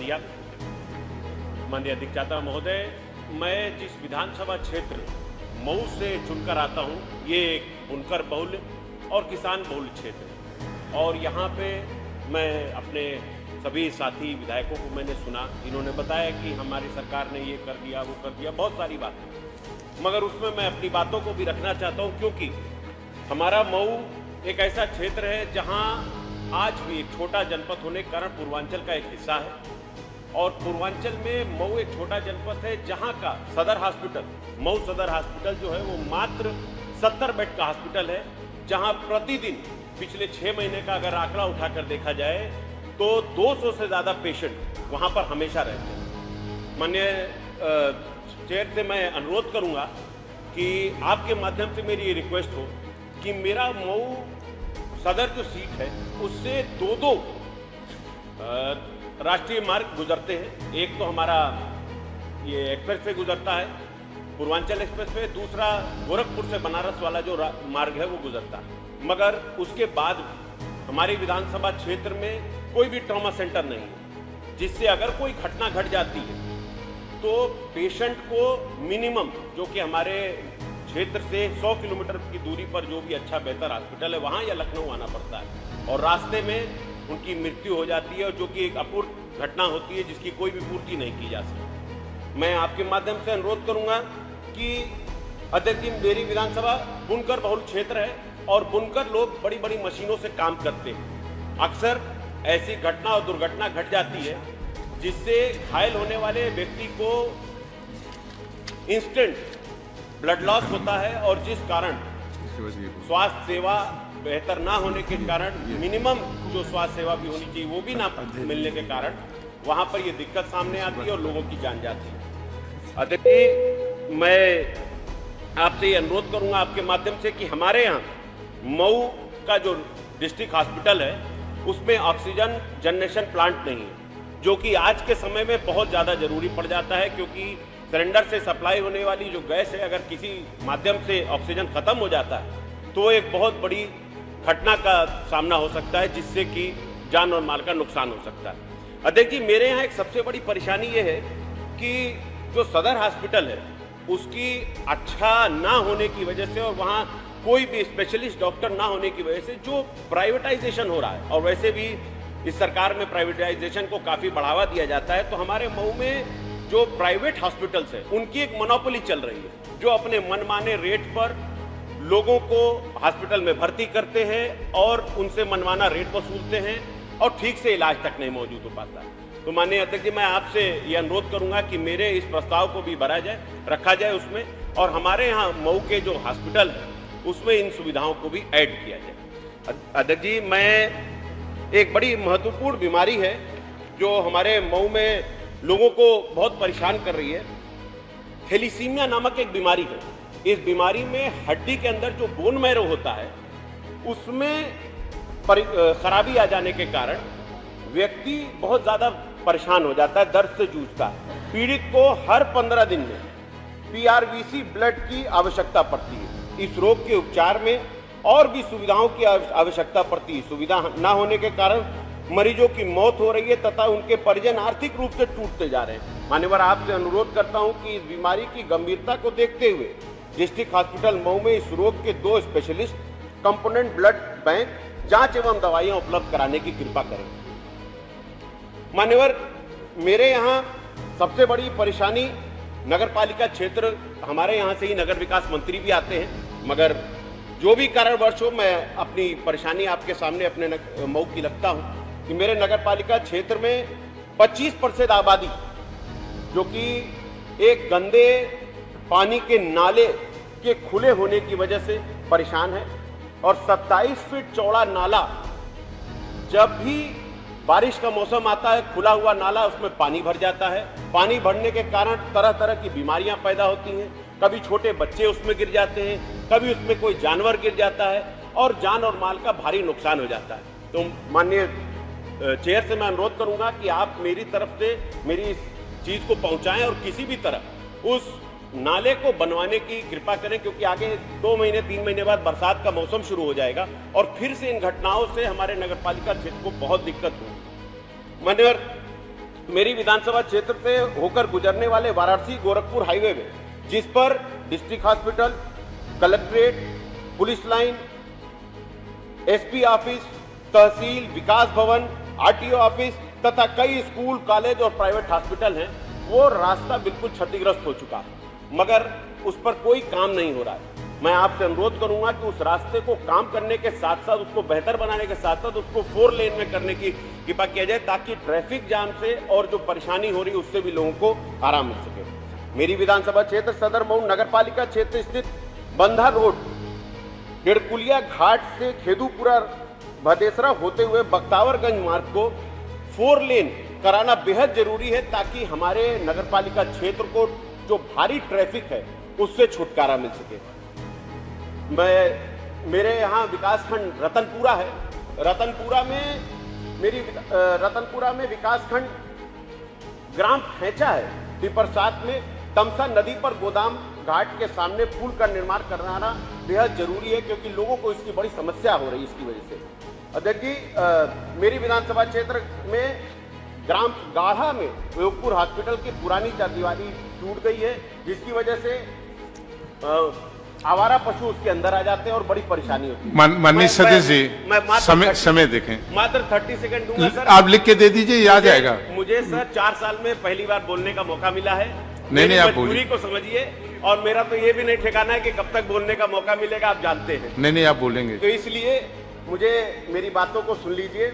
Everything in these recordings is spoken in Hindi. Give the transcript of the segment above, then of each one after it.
दिया। माननीय अधिष्ठाता महोदय, मैं जिस विधानसभा क्षेत्र मऊ से चुनकर आता हूँ, ये एक बुनकर बहुल और किसान बहुल क्षेत्र है और यहाँ पे मैं अपने सभी साथी विधायकों को मैंने सुना, इन्होंने बताया कि हमारी सरकार ने ये कर दिया, वो कर दिया, बहुत सारी बातें, मगर उसमें मैं अपनी बातों को भी रखना चाहता हूँ क्योंकि हमारा मऊ एक ऐसा क्षेत्र है जहाँ आज भी एक छोटा जनपद होने के कारण पूर्वांचल का एक हिस्सा है और पूर्वांचल में मऊ एक छोटा जनपद है जहाँ का सदर हॉस्पिटल, मऊ सदर हॉस्पिटल जो है वो मात्र 70 बेड का हॉस्पिटल है, जहाँ प्रतिदिन पिछले 6 महीने का अगर आंकड़ा उठाकर देखा जाए तो 200 से ज़्यादा पेशेंट वहाँ पर हमेशा रहते हैं। माननीय चेयर से मैं अनुरोध करूँगा कि आपके माध्यम से मेरी ये रिक्वेस्ट हो कि मेरा मऊ सदर जो सीट है उससे दो राष्ट्रीय मार्ग गुजरते हैं। एक तो हमारा ये एक्सप्रेस वे गुजरता है, पूर्वांचल एक्सप्रेस वे, दूसरा गोरखपुर से बनारस वाला जो मार्ग है वो गुजरता है, मगर उसके बाद हमारी विधानसभा क्षेत्र में कोई भी ट्रॉमा सेंटर नहीं है, जिससे अगर कोई घटना घट जाती है तो पेशेंट को मिनिमम, जो कि हमारे क्षेत्र से 100 किलोमीटर की दूरी पर जो भी अच्छा बेहतर हॉस्पिटल है वहाँ या लखनऊ आना पड़ता है और रास्ते में उनकी मृत्यु हो जाती है और जो कि एक अपूर्व घटना होती है जिसकी कोई भी पूर्ति नहीं की जा सकती। मैं आपके माध्यम से अनुरोध करूंगा कि अध्यक्ष जी, मेरी विधानसभा बुनकर बहुल क्षेत्र है और बुनकर लोग बड़ी बड़ी मशीनों से काम करते हैं। अक्सर ऐसी घटना और दुर्घटना घट जाती है जिससे घायल होने वाले व्यक्ति को इंस्टेंट ब्लड लॉस होता है और जिस कारण स्वास्थ्य सेवा बेहतर ना होने के कारण, मिनिमम जो स्वास्थ्य सेवा भी होनी चाहिए वो भी ना मिलने के कारण वहाँ पर ये दिक्कत सामने आती है और लोगों की जान जाती है। अध्यक्ष जी, मैं आपसे ये अनुरोध करूँगा आपके माध्यम से कि हमारे यहाँ मऊ का जो डिस्ट्रिक्ट हॉस्पिटल है उसमें ऑक्सीजन जनरेशन प्लांट नहीं है, जो कि आज के समय में बहुत ज़्यादा जरूरी पड़ जाता है क्योंकि सिलेंडर से सप्लाई होने वाली जो गैस है, अगर किसी माध्यम से ऑक्सीजन खत्म हो जाता है तो एक बहुत बड़ी घटना का सामना हो सकता है जिससे कि जान और माल का नुकसान हो सकता है। अध्यक्ष जी, मेरे यहाँ एक सबसे बड़ी परेशानी ये है कि जो सदर हॉस्पिटल है उसकी अच्छा ना होने की वजह से और वहाँ कोई भी स्पेशलिस्ट डॉक्टर ना होने की वजह से जो प्राइवेटाइजेशन हो रहा है, और वैसे भी इस सरकार में प्राइवेटाइजेशन को काफ़ी बढ़ावा दिया जाता है, तो हमारे मऊ में जो प्राइवेट हॉस्पिटल्स है उनकी एक मोनोपोली चल रही है जो अपने मनमाने रेट पर लोगों को हॉस्पिटल में भर्ती करते हैं और उनसे मनमाना रेट वसूलते हैं और ठीक से इलाज तक नहीं मौजूद हो पाता है। तो माननीय अध्यक्ष जी, मैं आपसे ये अनुरोध करूंगा कि मेरे इस प्रस्ताव को भी भरा जाए, रखा जाए उसमें, और हमारे यहाँ मऊ के जो हॉस्पिटल है उसमें इन सुविधाओं को भी ऐड किया जाए। अध्यक्ष जी, मैं एक बड़ी महत्वपूर्ण बीमारी है जो हमारे मऊ में लोगों को बहुत परेशान कर रही है, थैलीसीमिया नामक एक बीमारी है। इस बीमारी में हड्डी के अंदर जो बोन मैरो होता है उसमें खराबी आ जाने के कारण व्यक्ति बहुत ज़्यादा परेशान हो जाता है, दर्द से जूझता है। पीड़ित को हर 15 दिन में PRBC ब्लड की आवश्यकता पड़ती है। इस रोग के उपचार में और भी सुविधाओं की आवश्यकता पड़ती है। सुविधा ना होने के कारण मरीजों की मौत हो रही है तथा उनके परिजन आर्थिक रूप से टूटते जा रहे हैं। मान्यवर, आपसे अनुरोध करता हूं कि इस बीमारी की गंभीरता को देखते हुए डिस्ट्रिक्ट हॉस्पिटल मऊ में इस रोग के 2 स्पेशलिस्ट कंपोनेंट ब्लड बैंक जांच एवं दवाइयां उपलब्ध कराने की कृपा करें। मान्यवर, मेरे यहाँ सबसे बड़ी परेशानी नगर पालिका क्षेत्र, हमारे यहाँ से ही नगर विकास मंत्री भी आते हैं, मगर जो भी कारणवश हो मैं अपनी परेशानी आपके सामने अपने मऊ की रखता हूँ कि मेरे नगर पालिका क्षेत्र में 25% आबादी जो कि एक गंदे पानी के नाले के खुले होने की वजह से परेशान है और 27 फीट चौड़ा नाला, जब भी बारिश का मौसम आता है खुला हुआ नाला उसमें पानी भर जाता है। पानी भरने के कारण तरह तरह की बीमारियां पैदा होती हैं, कभी छोटे बच्चे उसमें गिर जाते हैं, कभी उसमें कोई जानवर गिर जाता है और जान और माल का भारी नुकसान हो जाता है। तो माननीय चेयर से मैं अनुरोध करूंगा कि आप मेरी तरफ से मेरी इस चीज़ को पहुंचाएं और किसी भी तरह उस नाले को बनवाने की कृपा करें, क्योंकि आगे 2 महीने 3 महीने बाद बरसात का मौसम शुरू हो जाएगा और फिर से इन घटनाओं से हमारे नगर पालिका क्षेत्र को बहुत दिक्कत होगी। मान्यवर, मेरी विधानसभा क्षेत्र से होकर गुजरने वाले वाराणसी गोरखपुर हाईवे में, जिस पर district hospital, collectorate, police line, SP office, tehsil, Vikas Bhavan, RTO office तथा कई स्कूल, कॉलेज और प्राइवेट हॉस्पिटल हैं, वो रास्ता बिल्कुल क्षतिग्रस्त हो चुका है, मगर उस पर कोई काम नहीं हो रहा है। मैं आपसे अनुरोध करूंगा कि उस रास्ते को काम करने के साथ साथ, उसको बेहतर बनाने के साथ साथ उसको 4 लेन में करने की कृपा किया जाए, ताकि ट्रैफिक जाम से और जो परेशानी हो रही है उससे भी लोगों को आराम मिल सके। मेरी विधानसभा क्षेत्र सदर मऊ नगर पालिका क्षेत्र स्थित बंधा रोड, डेढ़कुलिया घाट से खेदूपुरा भदेसरा होते हुए बख्तावरगंज मार्ग को 4 लेन कराना बेहद जरूरी है, ताकि हमारे नगर पालिका क्षेत्र को जो भारी ट्रैफिक है उससे छुटकारा मिल सके। मेरे यहाँ विकासखंड रतनपुरा है। रतनपुरा में विकासखंड ग्राम फैंचा है। टिपरसात में तमसा नदी पर गोदाम घाट के सामने पुल का निर्माण कराना बेहद जरूरी है, क्योंकि लोगों को इसकी बड़ी समस्या हो रही है इसकी वजह से। देखिए, मेरी विधानसभा क्षेत्र में ग्राम गाढ़ा में योगपुर हॉस्पिटल की पुरानी चारदीवारी टूट गई है, जिसकी वजह से आवारा पशु उसके अंदर आ जाते हैं और बड़ी परेशानी होती है। माननीय सदस्य जी, समय देखें। मात्र 30 सेकंड दूंगा सर। आप लिख के दे दीजिए, याद आएगा। मुझे सर 4 साल में पहली बार बोलने का मौका मिला है। नहीं, आप बोलिए। मजबूरी को समझिए, और मेरा तो ये भी नहीं ठिकाना है कि कब तक बोलने का मौका मिलेगा, आप जानते हैं। नहीं, आप बोलेंगे। तो इसलिए मुझे मेरी बातों को सुन लीजिए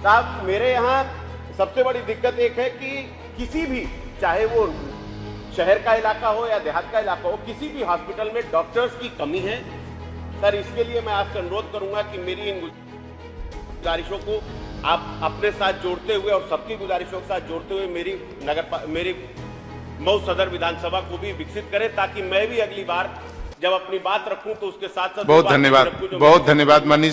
साहब। मेरे यहाँ सबसे बड़ी दिक्कत एक है कि किसी भी, चाहे वो शहर का इलाका हो या देहात का इलाका हो, किसी भी हॉस्पिटल में डॉक्टर्स की कमी है सर। इसके लिए मैं आपसे अनुरोध करूंगा कि मेरी इन गुजारिशों को आप अपने साथ जोड़ते हुए और सबकी गुजारिशों के साथ जोड़ते हुए मेरी मऊ सदर विधानसभा को भी विकसित करें, ताकि मैं भी अगली बार जब अपनी बात रखूं तो उसके साथ साथ बहुत धन्यवाद माननीय।